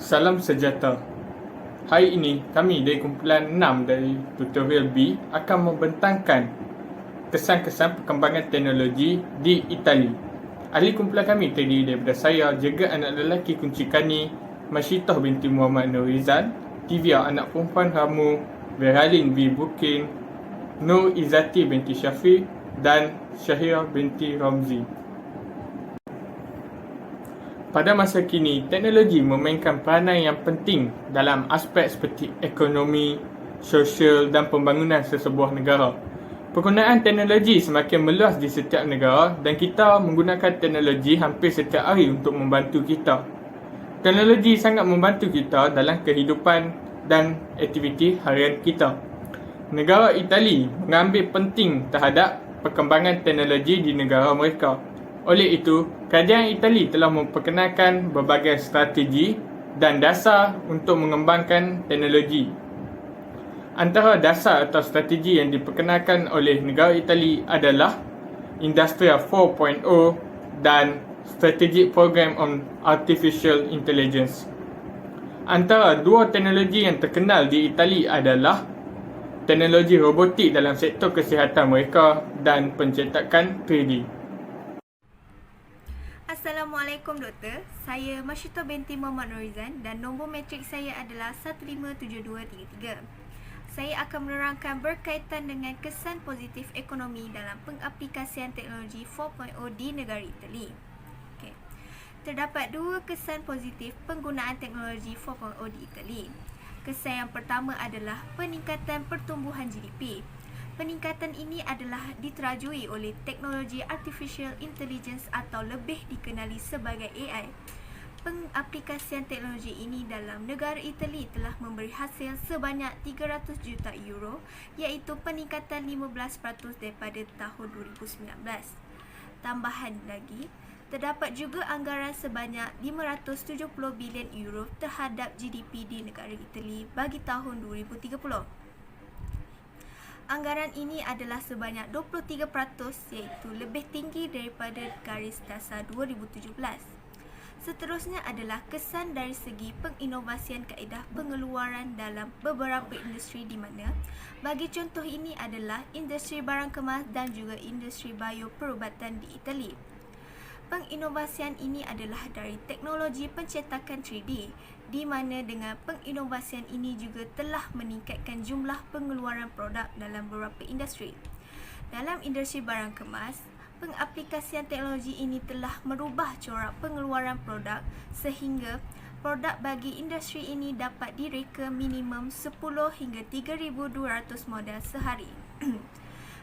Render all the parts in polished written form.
Salam sejahtera. Hari ini kami dari kumpulan 6 dari tutorial B akan membentangkan kesan-kesan perkembangan teknologi di Itali. Ahli kumpulan kami terdiri daripada saya, juga anak lelaki kunci Kani, Masyitah binti Muhammad Nurizan, Tivia anak perempuan Ramu, Veralin B. Bukin, Nur Izzati binti Syafiq dan Syahira binti Ramzi. Pada masa kini, teknologi memainkan peranan yang penting dalam aspek seperti ekonomi, sosial dan pembangunan sesebuah negara. Penggunaan teknologi semakin meluas di setiap negara dan kita menggunakan teknologi hampir setiap hari untuk membantu kita. Teknologi sangat membantu kita dalam kehidupan dan aktiviti harian kita. Negara Itali mengambil penting terhadap perkembangan teknologi di negara mereka. Oleh itu, kerajaan Itali telah memperkenalkan berbagai strategi dan dasar untuk mengembangkan teknologi. Antara dasar atau strategi yang diperkenalkan oleh negara Itali adalah Industria 4.0 dan Strategic Program on Artificial Intelligence. Antara dua teknologi yang terkenal di Itali adalah teknologi robotik dalam sektor kesihatan mereka dan pencetakan 3D. Assalamualaikum doktor, saya Masyitah binti Muhammad Nurizan dan nombor matrik saya adalah 157233. Saya akan menerangkan berkaitan dengan kesan positif ekonomi dalam pengaplikasian teknologi 4.0 di negara Itali. Okay. Terdapat dua kesan positif penggunaan teknologi 4.0 di Itali. Kesan yang pertama adalah peningkatan pertumbuhan GDP. Peningkatan ini adalah diterajui oleh teknologi artificial intelligence atau lebih dikenali sebagai AI. Pengaplikasian teknologi ini dalam negara Itali telah memberi hasil sebanyak 300 juta euro, iaitu peningkatan 15% daripada tahun 2019. Tambahan lagi, terdapat juga anggaran sebanyak 570 bilion euro terhadap GDP di negara Itali bagi tahun 2030. Anggaran ini adalah sebanyak 23%, iaitu lebih tinggi daripada garis dasar 2017. Seterusnya adalah kesan dari segi penginovasian kaedah pengeluaran dalam beberapa industri di mana bagi contoh ini adalah industri barang kemas dan juga industri bioperubatan di Itali. Penginovasian ini adalah dari teknologi pencetakan 3D, di mana dengan penginovasian ini juga telah meningkatkan jumlah pengeluaran produk dalam beberapa industri. Dalam industri barang kemas, pengaplikasian teknologi ini telah merubah corak pengeluaran produk sehingga produk bagi industri ini dapat direka minimum 10 hingga 3,200 model sehari.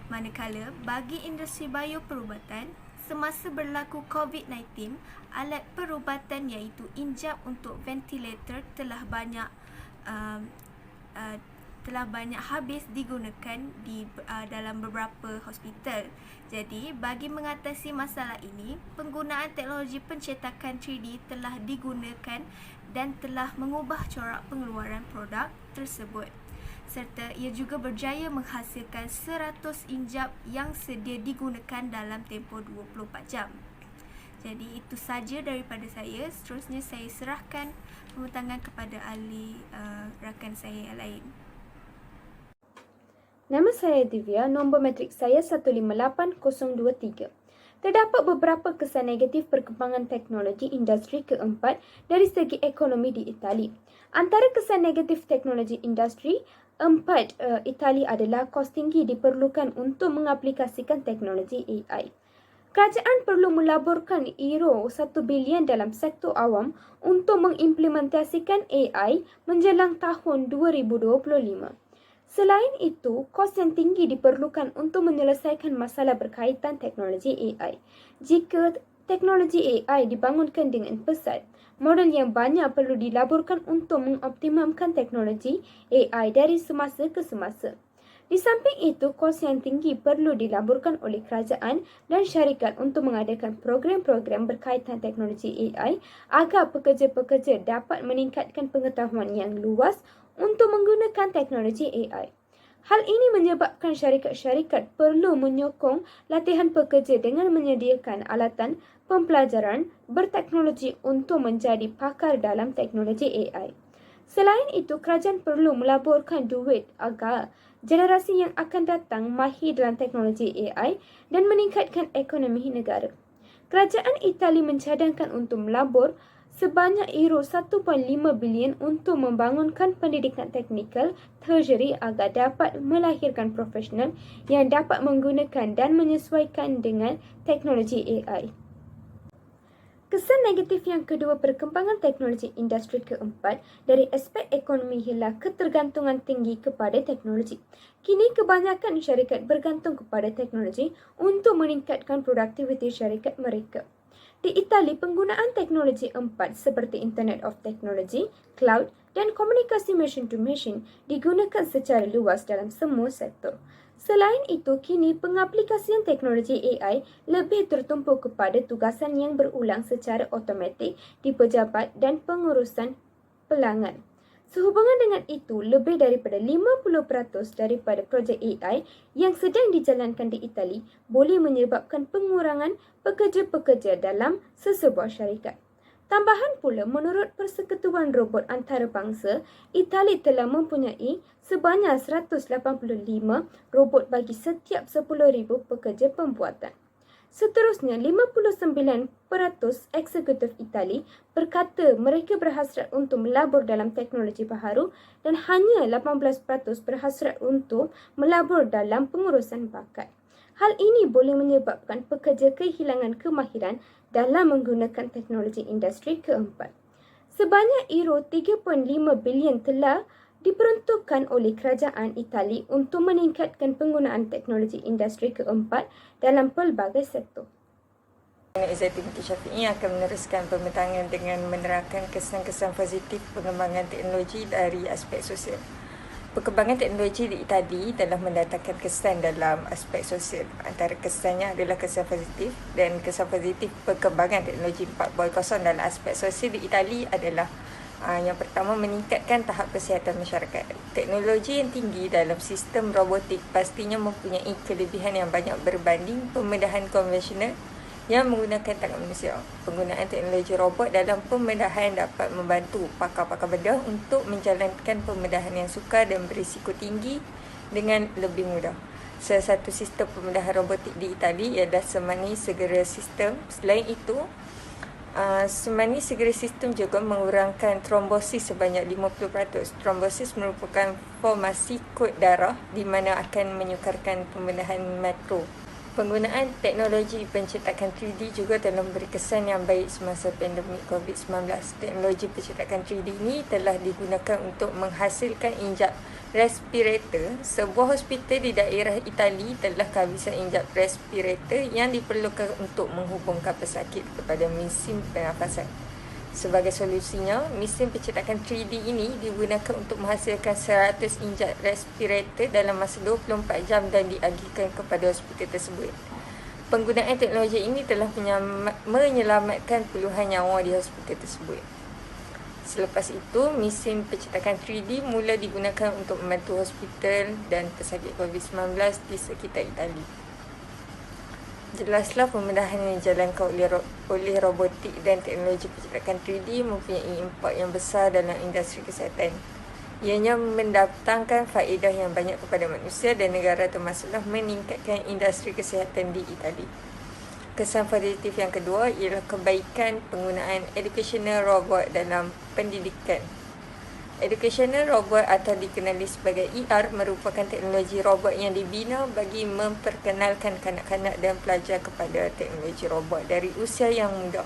Manakala bagi industri bioperubatan, semasa berlaku COVID-19, alat perubatan iaitu injap untuk ventilator telah banyak habis digunakan di dalam beberapa hospital. Jadi, bagi mengatasi masalah ini, penggunaan teknologi pencetakan 3D telah digunakan dan telah mengubah corak pengeluaran produk tersebut. Serta ia juga berjaya menghasilkan 100 injap yang sedia digunakan dalam tempoh 24 jam. Jadi itu saja daripada saya. Seterusnya saya serahkan pembentangan kepada ahli rakan saya yang lain. Nama saya Divya, nombor matrik saya 158023. Terdapat beberapa kesan negatif perkembangan teknologi industri keempat dari segi ekonomi di Itali. Antara kesan negatif teknologi industri Itali adalah kos tinggi diperlukan untuk mengaplikasikan teknologi AI. Kerajaan perlu melaburkan euro 1 bilion dalam sektor awam untuk mengimplementasikan AI menjelang tahun 2025. Selain itu, kos yang tinggi diperlukan untuk menyelesaikan masalah berkaitan teknologi AI. Jika teknologi AI dibangunkan dengan pesat, model yang banyak perlu dilaburkan untuk mengoptimumkan teknologi AI dari semasa ke semasa. Di samping itu, kos yang tinggi perlu dilaburkan oleh kerajaan dan syarikat untuk mengadakan program-program berkaitan teknologi AI agar pekerja-pekerja dapat meningkatkan pengetahuan yang luas untuk menggunakan teknologi AI. Hal ini menyebabkan syarikat-syarikat perlu menyokong latihan pekerja dengan menyediakan alatan pembelajaran berteknologi untuk menjadi pakar dalam teknologi AI. Selain itu, kerajaan perlu melaburkan duit agar generasi yang akan datang mahir dalam teknologi AI dan meningkatkan ekonomi negara. Kerajaan Itali mencadangkan untuk melabur sebanyak euro 1.5 bilion untuk membangunkan pendidikan teknikal tertiary agar dapat melahirkan profesional yang dapat menggunakan dan menyesuaikan dengan teknologi AI. Kesan negatif yang kedua perkembangan teknologi industri keempat dari aspek ekonomi ialah ketergantungan tinggi kepada teknologi. Kini kebanyakan syarikat bergantung kepada teknologi untuk meningkatkan produktiviti syarikat mereka. Di Itali, penggunaan teknologi empat seperti Internet of Technology, Cloud dan komunikasi machine-to-machine digunakan secara luas dalam semua sektor. Selain itu, kini pengaplikasian teknologi AI lebih tertumpu kepada tugasan yang berulang secara automatik di pejabat dan pengurusan pelanggan. Sehubungan dengan itu, lebih daripada 50% daripada projek AI yang sedang dijalankan di Itali boleh menyebabkan pengurangan pekerja-pekerja dalam sesebuah syarikat. Tambahan pula, menurut Persekutuan Robot Antarabangsa, Itali telah mempunyai sebanyak 185 robot bagi setiap 10,000 pekerja pembuatan. Seterusnya, 59% eksekutif Itali berkata mereka berhasrat untuk melabur dalam teknologi baharu dan hanya 18% berhasrat untuk melabur dalam pengurusan bakat. Hal ini boleh menyebabkan pekerja kehilangan kemahiran dalam menggunakan teknologi industri keempat. Sebanyak euro 3.5 bilion telah diperuntukkan oleh kerajaan Itali untuk meningkatkan penggunaan teknologi industri keempat dalam pelbagai sektor. Izzati binti Syafi'i akan meneruskan pembentangan dengan menerangkan kesan-kesan positif pengembangan teknologi dari aspek sosial. Perkembangan teknologi di Itali telah mendatangkan kesan dalam aspek sosial. Antara kesannya adalah kesan positif, dan kesan positif perkembangan teknologi 4.0 dalam aspek sosial di Itali adalah yang pertama, meningkatkan tahap kesihatan masyarakat. Teknologi yang tinggi dalam sistem robotik pastinya mempunyai kelebihan yang banyak berbanding pembedahan konvensional yang menggunakan tangan manusia. Penggunaan teknologi robot dalam pembedahan dapat membantu pakar-pakar bedah untuk menjalankan pembedahan yang sukar dan berisiko tinggi dengan lebih mudah. Salah satu sistem pembedahan robotik di Itali ialah Semani Segera System. Selain itu, Semani Segera System juga mengurangkan trombosis sebanyak 50%. Trombosis merupakan formasi kod darah di mana akan menyukarkan pembedahan makro. Penggunaan teknologi pencetakan 3D juga telah memberi kesan yang baik semasa pandemik COVID-19. Teknologi pencetakan 3D ini telah digunakan untuk menghasilkan injap respirator. Sebuah hospital di daerah Itali telah kehabisan injap respirator yang diperlukan untuk menghubungkan pesakit kepada mesin pernafasan. Sebagai solusinya, mesin pencetakan 3D ini digunakan untuk menghasilkan 100 injap respirator dalam masa 24 jam dan diagihkan kepada hospital tersebut. Penggunaan teknologi ini telah menyelamatkan puluhan nyawa di hospital tersebut. Selepas itu, mesin pencetakan 3D mula digunakan untuk membantu hospital dan pesakit COVID-19 di sekitar Itali. Jelaslah pembedahan yang dijalankan oleh robotik dan teknologi pencetakan 3D mempunyai impak yang besar dalam industri kesihatan. Ianya mendatangkan faedah yang banyak kepada manusia dan negara, termasuklah meningkatkan industri kesihatan di Itali. Kesan positif yang kedua ialah kebaikan penggunaan educational robot dalam pendidikan. Educational robot atau dikenali sebagai ER merupakan teknologi robot yang dibina bagi memperkenalkan kanak-kanak dan pelajar kepada teknologi robot dari usia yang muda.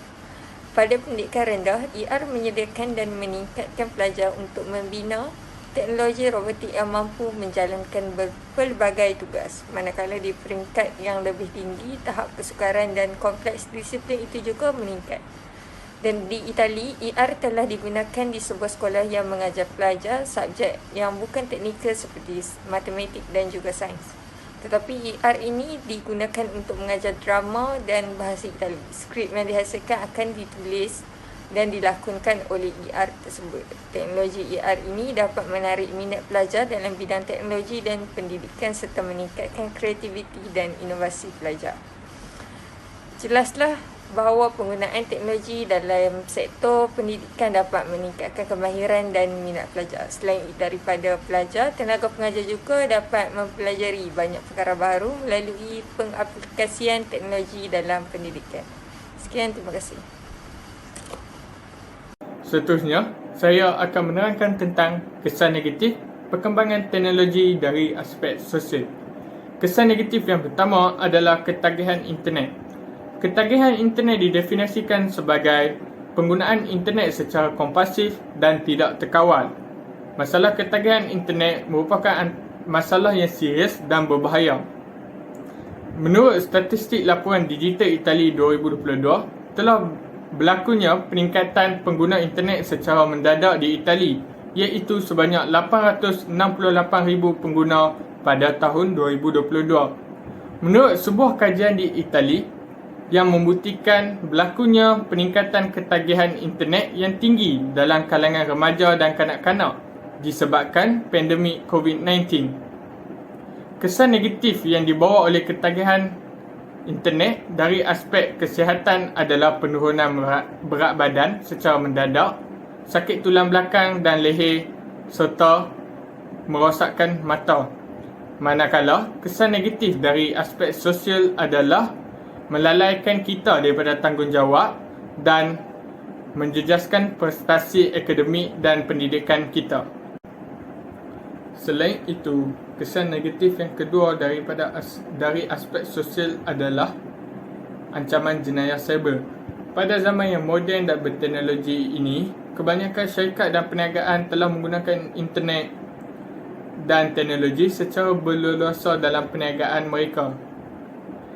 Pada pendidikan rendah, ER menyediakan dan meningkatkan pelajar untuk membina teknologi robotik yang mampu menjalankan pelbagai tugas. Manakala di peringkat yang lebih tinggi, tahap kesukaran dan kompleks disiplin itu juga meningkat. Dan di Itali, ER telah digunakan di sebuah sekolah yang mengajar pelajar subjek yang bukan teknikal seperti matematik dan juga sains. Tetapi ER ini digunakan untuk mengajar drama dan bahasa Itali. Skrip yang dihasilkan akan ditulis dan dilakonkan oleh IR tersebut. Teknologi IR ini dapat menarik minat pelajar dalam bidang teknologi dan pendidikan serta meningkatkan kreativiti dan inovasi pelajar. Jelaslah bahawa penggunaan teknologi dalam sektor pendidikan dapat meningkatkan kemahiran dan minat pelajar. Selain daripada pelajar, tenaga pengajar juga dapat mempelajari banyak perkara baru melalui pengaplikasian teknologi dalam pendidikan. Sekian, terima kasih. Seterusnya, saya akan menerangkan tentang kesan negatif perkembangan teknologi dari aspek sosial. Kesan negatif yang pertama adalah ketagihan internet. Ketagihan internet didefinisikan sebagai penggunaan internet secara kompulsif dan tidak terkawal. Masalah ketagihan internet merupakan masalah yang serius dan berbahaya. Menurut statistik laporan digital Itali 2022, telah berlakunya peningkatan pengguna internet secara mendadak di Itali, iaitu sebanyak 868,000 pengguna pada tahun 2022. Menurut sebuah kajian di Itali yang membuktikan berlakunya peningkatan ketagihan internet yang tinggi dalam kalangan remaja dan kanak-kanak disebabkan pandemik COVID-19. Kesan negatif yang dibawa oleh ketagihan internet dari aspek kesihatan adalah penurunan berat badan secara mendadak, sakit tulang belakang dan leher serta merosakkan mata. Manakala kesan negatif dari aspek sosial adalah melalaikan kita daripada tanggungjawab dan menjejaskan prestasi akademik dan pendidikan kita. Selain itu, kesan negatif yang kedua dari aspek sosial adalah ancaman jenayah cyber. Pada zaman yang moden dan berteknologi ini, kebanyakan syarikat dan perniagaan telah menggunakan internet dan teknologi secara berleluasa dalam perniagaan mereka.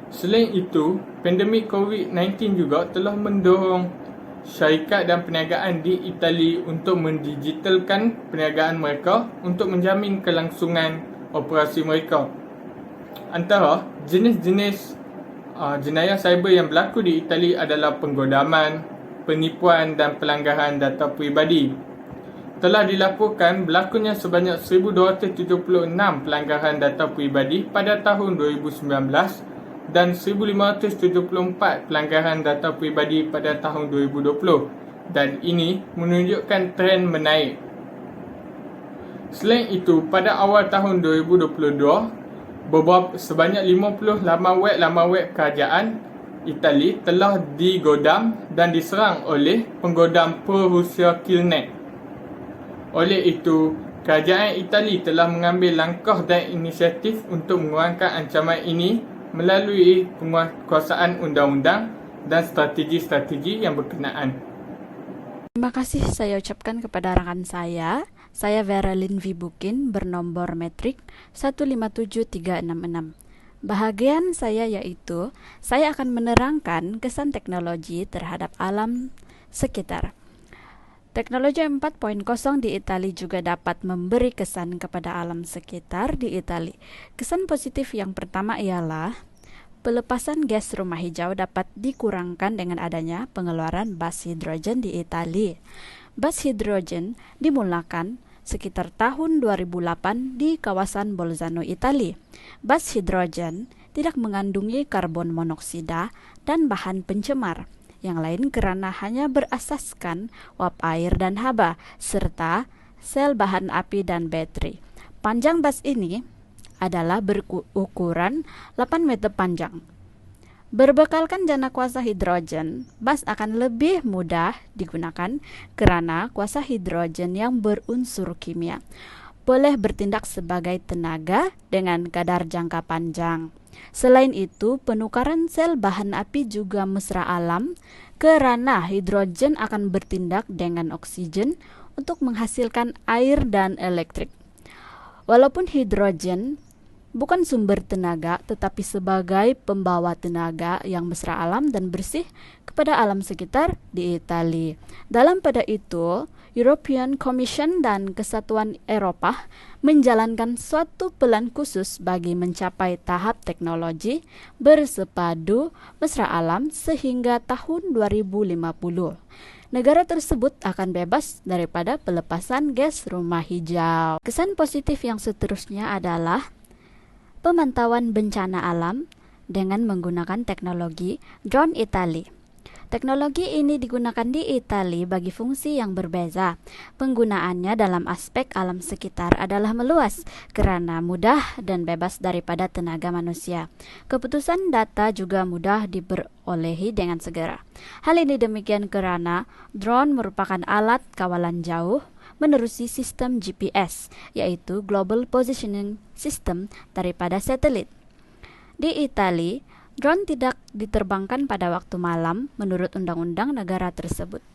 Selain itu, pandemik COVID-19 juga telah mendorong syarikat dan perniagaan di Itali untuk mendigitalkan perniagaan mereka untuk menjamin kelangsungan operasi mereka. Antara jenis-jenis jenayah cyber yang berlaku di Itali adalah penggodaman, penipuan dan pelanggaran data peribadi. Telah dilaporkan berlakunya sebanyak 1,276 pelanggaran data peribadi pada tahun 2019 dan 1,574 pelanggaran data peribadi pada tahun 2020, dan ini menunjukkan tren menaik. Selain itu, pada awal tahun 2022, sebanyak 50 laman web kerajaan Itali telah digodam dan diserang oleh penggodam pro-Rusia Killnet. Oleh itu, kerajaan Itali telah mengambil langkah dan inisiatif untuk mengurangkan ancaman ini melalui penguasaan undang-undang dan strategi-strategi yang berkenaan. Terima kasih saya ucapkan kepada rakan saya Vera Lin Vibukin bernomor metrik 157366. Bahagian saya yaitu, saya akan menerangkan kesan teknologi terhadap alam sekitar. Teknologi 4.0 di Itali juga dapat memberi kesan kepada alam sekitar di Itali. Kesan positif yang pertama ialah pelepasan gas rumah hijau dapat dikurangkan dengan adanya pengeluaran bas hidrogen di Itali. Bas hidrogen dimulakan sekitar tahun 2008 di kawasan Bolzano, Itali. Bas hidrogen tidak mengandungi karbon monoksida dan bahan pencemar yang lain karena hanya berasaskan uap air dan haba, serta sel bahan api dan baterai. Panjang bas ini adalah berukuran 8 meter panjang. Berbekalkan jana kuasa hidrogen, bas akan lebih mudah digunakan karena kuasa hidrogen yang berunsur kimia boleh bertindak sebagai tenaga dengan kadar jangka panjang. Selain itu, penukaran sel bahan api juga mesra alam karena hidrogen akan bertindak dengan oksigen untuk menghasilkan air dan elektrik. Walaupun hidrogen bukan sumber tenaga, tetapi sebagai pembawa tenaga yang mesra alam dan bersih kepada alam sekitar di Italia. Dalam pada itu, European Commission dan Kesatuan Eropa menjalankan suatu plan khusus bagi mencapai tahap teknologi bersepadu mesra alam sehingga tahun 2050. negara tersebut akan bebas daripada pelepasan gas rumah hijau. Kesan positif yang seterusnya adalah pemantauan bencana alam dengan menggunakan teknologi drone Itali. Teknologi ini digunakan di Italia bagi fungsi yang berbeza. Penggunaannya dalam aspek alam sekitar adalah meluas karena mudah dan bebas daripada tenaga manusia. Keputusan data juga mudah diperolehi dengan segera. Hal ini demikian karena drone merupakan alat kawalan jauh menerusi sistem GPS, yaitu Global Positioning System daripada satelit. Di Italia, drone tidak diterbangkan pada waktu malam menurut undang-undang negara tersebut.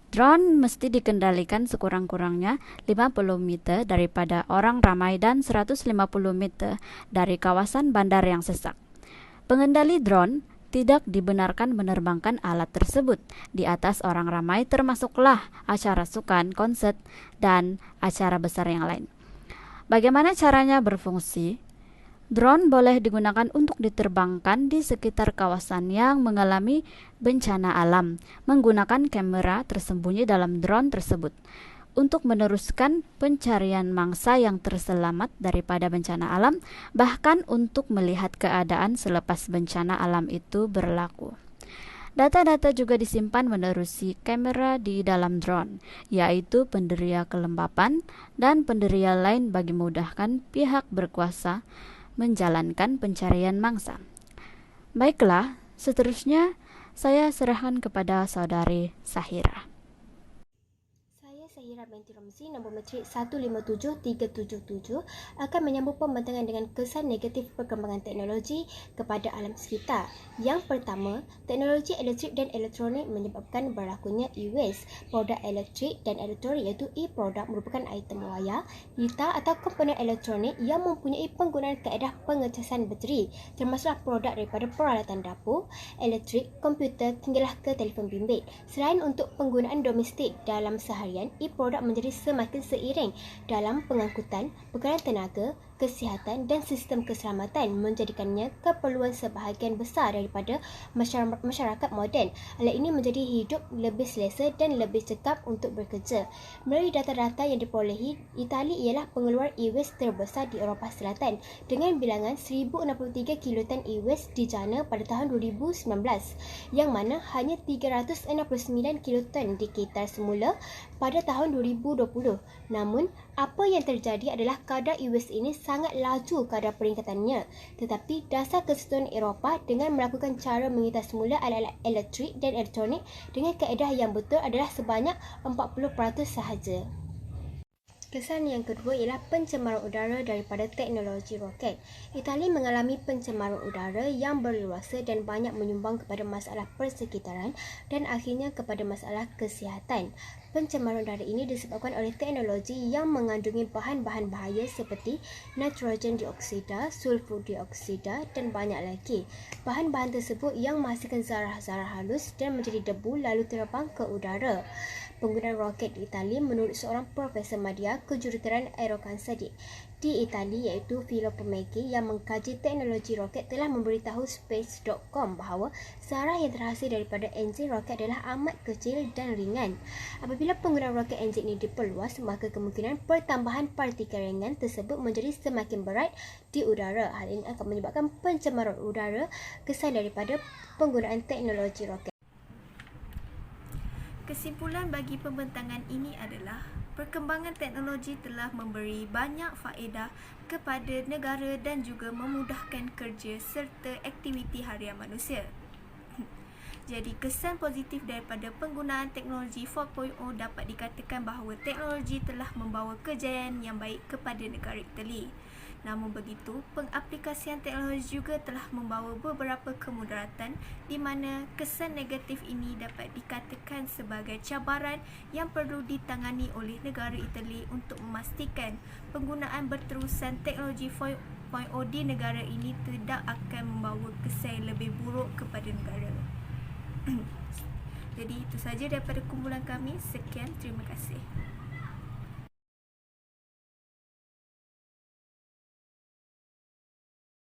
Drone mesti dikendalikan sekurang-kurangnya 50 meter daripada orang ramai dan 150 meter dari kawasan bandar yang sesak. Pengendali drone tidak dibenarkan menerbangkan alat tersebut di atas orang ramai, termasuklah acara sukan, konsert, dan acara besar yang lain. Bagaimana caranya berfungsi? Drone boleh digunakan untuk diterbangkan di sekitar kawasan yang mengalami bencana alam menggunakan kamera tersembunyi dalam drone tersebut untuk meneruskan pencarian mangsa yang terselamat daripada bencana alam, bahkan untuk melihat keadaan selepas bencana alam itu berlaku. Data-data juga disimpan menerusi kamera di dalam drone, yaitu penderia kelembapan dan penderia lain bagi memudahkan pihak berkuasa menjalankan pencarian mangsa. Baiklah, seterusnya saya serahkan kepada saudari Sahira. Sahira binti Ramzi, nombor matrik 157377 akan menyambung pembentangan dengan kesan negatif perkembangan teknologi kepada alam sekitar. Yang pertama, teknologi elektrik dan elektronik menyebabkan berlakunya e-waste. Produk elektrik dan elektronik iaitu e-produk merupakan item wayar, litar atau komponen elektronik yang mempunyai penggunaan kaedah pengecasan bateri, termasuklah produk daripada peralatan dapur, elektrik, komputer hinggalah ke telefon bimbit. Selain untuk penggunaan domestik dalam seharian, e-produk menjadi semakin seiring dalam pengangkutan, perkara tenaga, kesihatan dan sistem keselamatan, menjadikannya keperluan sebahagian besar daripada masyarakat moden. Hal ini menjadi hidup lebih selesa dan lebih cekap untuk bekerja. Melalui data-data yang diperolehi, Itali ialah pengeluar e-waste terbesar di Eropah Selatan dengan bilangan 1063 kiloton e-waste dijana pada tahun 2019, yang mana hanya 369 kiloton dikira semula pada tahun 2020. Namun, apa yang terjadi adalah kadar e-waste ini sangat laju kadar peningkatannya, tetapi dasar kesatuan Eropah dengan melakukan cara mengitar semula alat-alat elektrik dan elektronik dengan kaedah yang betul adalah sebanyak 40% sahaja. Kesan yang kedua ialah pencemaran udara daripada teknologi roket. Itali mengalami pencemaran udara yang berleluasa dan banyak menyumbang kepada masalah persekitaran dan akhirnya kepada masalah kesihatan. Pencemaran udara ini disebabkan oleh teknologi yang mengandungi bahan-bahan bahaya seperti nitrogen dioksida, sulfur dioksida dan banyak lagi. Bahan-bahan tersebut yang menghasilkan zarah-zarah halus dan menjadi debu lalu terbang ke udara. Penggunaan roket di Itali menurut seorang Profesor Madya kejuruteraan aerokansa di Itali iaitu Philo Pomeggi yang mengkaji teknologi roket telah memberitahu Space.com bahawa zarah yang terhasil daripada enjin roket adalah amat kecil dan ringan. Apabila penggunaan roket enjin ini diperluas, maka kemungkinan pertambahan partikel ringan tersebut menjadi semakin berat di udara. Hal ini akan menyebabkan pencemaran udara. Kesan daripada penggunaan teknologi roket. Kesimpulan bagi pembentangan ini adalah perkembangan teknologi telah memberi banyak faedah kepada negara dan juga memudahkan kerja serta aktiviti harian manusia. Jadi kesan positif daripada penggunaan teknologi 4.0 dapat dikatakan bahawa teknologi telah membawa kejayaan yang baik kepada negara Itali. Namun begitu, pengaplikasian teknologi juga telah membawa beberapa kemudaratan di mana kesan negatif ini dapat dikatakan sebagai cabaran yang perlu ditangani oleh negara Itali untuk memastikan penggunaan berterusan teknologi 4.0 di negara ini tidak akan membawa kesan lebih buruk kepada negara. Jadi itu saja daripada kumpulan kami. Sekian, terima kasih.